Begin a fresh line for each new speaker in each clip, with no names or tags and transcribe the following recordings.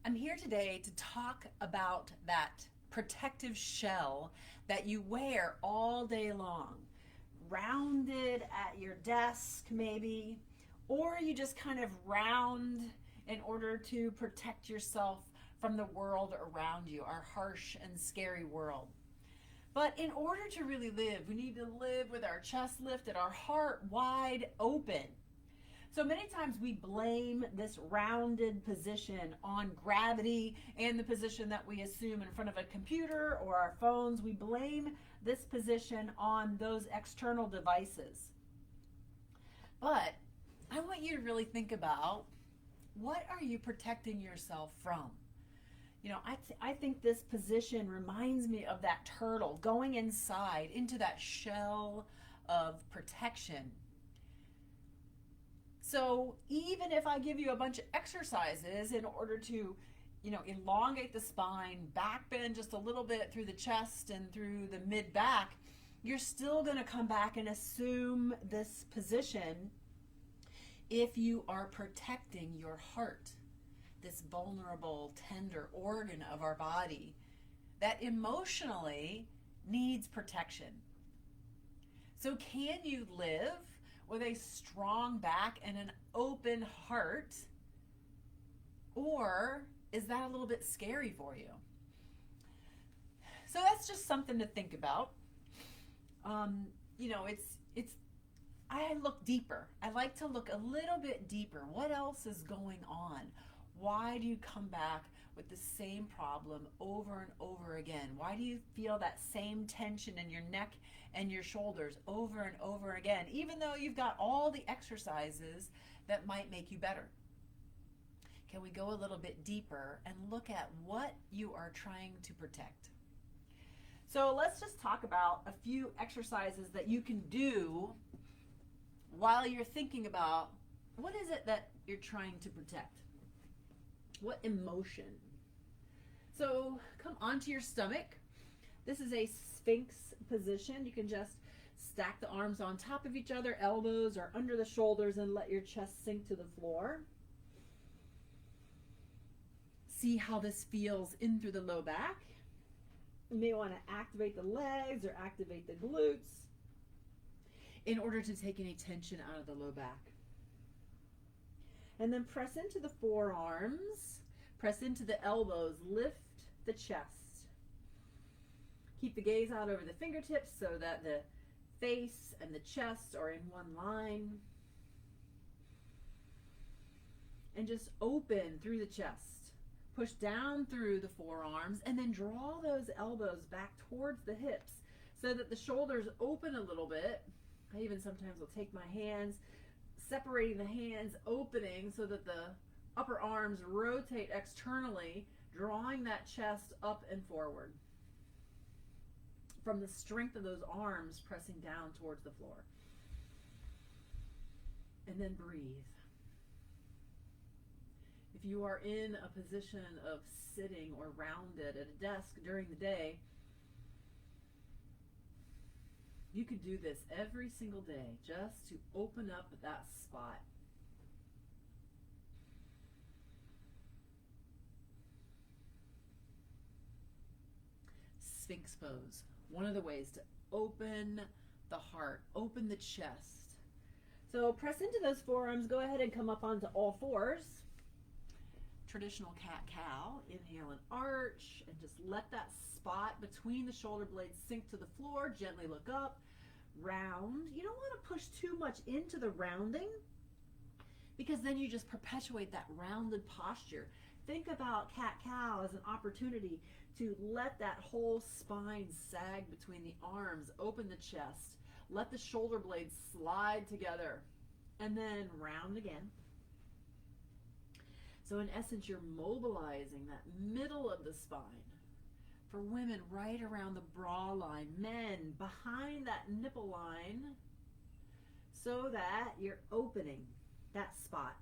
I'm here today to talk about that protective shell that you wear all day long, rounded at your desk, maybe, or you just kind of round in order to protect yourself from the world around you, our harsh and scary world. But in order to really live, we need to live with our chest lifted, our heart wide open. So many times we blame this rounded position on gravity and the position that we assume in front of a computer or our phones. We blame this position on those external devices. But I want you to really think about, what are you protecting yourself from? I think this position reminds me of that turtle going inside into that shell of protection. So even if I give you a bunch of exercises in order to, elongate the spine, back bend just a little bit through the chest and through the mid back, you're still going to come back and assume this position if you are protecting your heart, this vulnerable, tender organ of our body that emotionally needs protection. So, can you live with a strong back and an open heart? Or is that a little bit scary for you? So, that's just something to think about. It's I look deeper. I like to look a little bit deeper. What else is going on? Why do you come back with the same problem over and over again? Why do you feel that same tension in your neck and your shoulders over and over again, even though you've got all the exercises that might make you better? Can we go a little bit deeper and look at what you are trying to protect? So let's just talk about a few exercises that you can do while you're thinking about, what is it that you're trying to protect? What emotion? So come onto your stomach. This is a Sphinx position. You can just stack the arms on top of each other, elbows are under the shoulders, and let your chest sink to the floor. See how this feels in through the low back. You may want to activate the legs or activate the glutes in order to take any tension out of the low back. And then press into the forearms, press into the elbows, lift the chest. Keep the gaze out over the fingertips so that the face and the chest are in one line. And just open through the chest. Push down through the forearms and then draw those elbows back towards the hips so that the shoulders open a little bit. I even sometimes will take my hands, separating the hands, opening so that the upper arms rotate externally, drawing that chest up and forward from the strength of those arms pressing down towards the floor. And then breathe. If you are in a position of sitting or rounded at a desk during the day, you could do this every single day just to open up that spot. Sphinx pose. One of the ways to open the heart, open the chest. So press into those forearms. Go ahead and come up onto all fours. Traditional cat-cow. Inhale and arch, and just let that spot between the shoulder blades sink to the floor. Gently look up. Round. You don't want to push too much into the rounding, because then you just perpetuate that rounded posture. Think about cat-cow as an opportunity to let that whole spine sag between the arms, open the chest, let the shoulder blades slide together, and then round again. So in essence, you're mobilizing that middle of the spine. For women, right around the bra line. Men, behind that nipple line, so that you're opening that spot.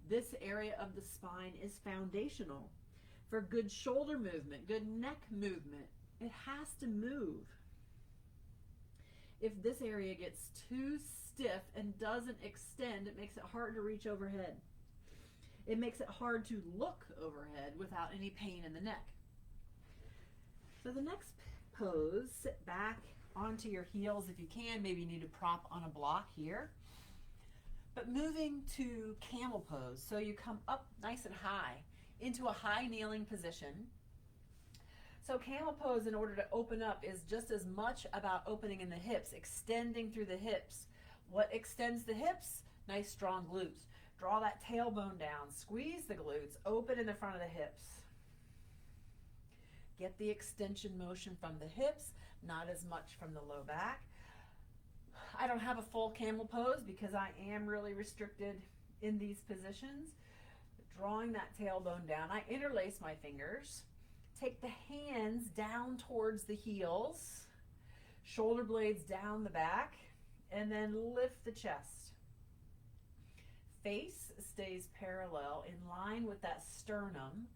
This area of the spine is foundational for good shoulder movement, good neck movement. It has to move. If this area gets too stiff and doesn't extend, it makes it hard to reach overhead. It makes it hard to look overhead without any pain in the neck. So the next pose, sit back onto your heels if you can. Maybe you need to prop on a block here. But moving to camel pose. So you come up nice and high into a high kneeling position. So camel pose, in order to open up, is just as much about opening in the hips, extending through the hips. What extends the hips? Nice strong glutes. Draw that tailbone down, squeeze the glutes, open in the front of the hips. Get the extension motion from the hips, not as much from the low back. I don't have a full camel pose because I am really restricted in these positions. Drawing that tailbone down, I interlace my fingers. Take the hands down towards the heels, shoulder blades down the back, and then lift the chest. Face stays parallel in line with that sternum,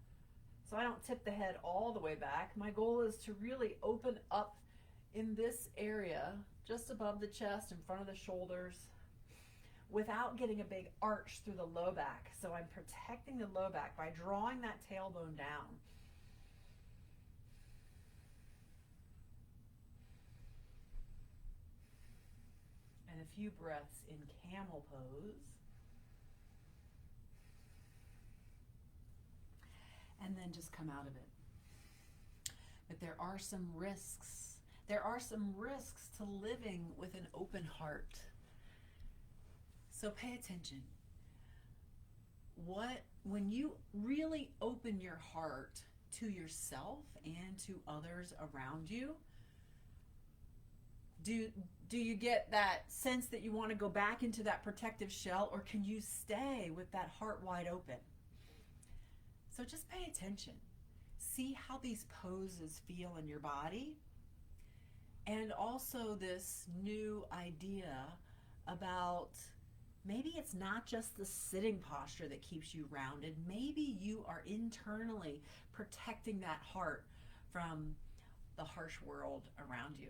so I don't tip the head all the way back. My goal is to really open up in this area, just above the chest, in front of the shoulders, without getting a big arch through the low back. So I'm protecting the low back by drawing that tailbone down. And a few breaths in camel pose. And then just come out of it. But there are some risks. There are some risks to living with an open heart. So pay attention. When you really open your heart to yourself and to others around you, do you get that sense that you want to go back into that protective shell, or can you stay with that heart wide open? So just pay attention. See how these poses feel in your body. And also this new idea about maybe it's not just the sitting posture that keeps you rounded. Maybe you are internally protecting that heart from the harsh world around you.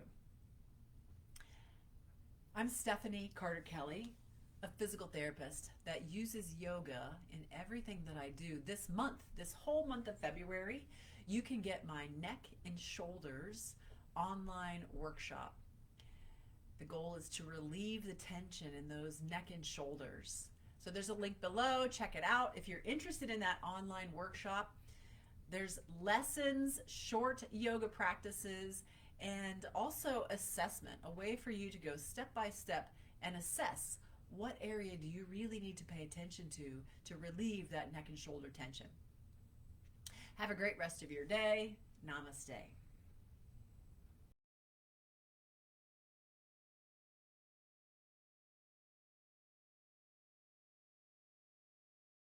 I'm Stephanie Carter-Kelly, a physical therapist that uses yoga in everything that I do. This whole month of February, you can get my neck and shoulders online workshop. The goal is to relieve the tension in those neck and shoulders. So there's a link below, check it out. If you're interested in that online workshop, there's lessons, short yoga practices, and also assessment, a way for you to go step by step and assess what area do you really need to pay attention to relieve that neck and shoulder tension. Have a great rest of your day. Namaste.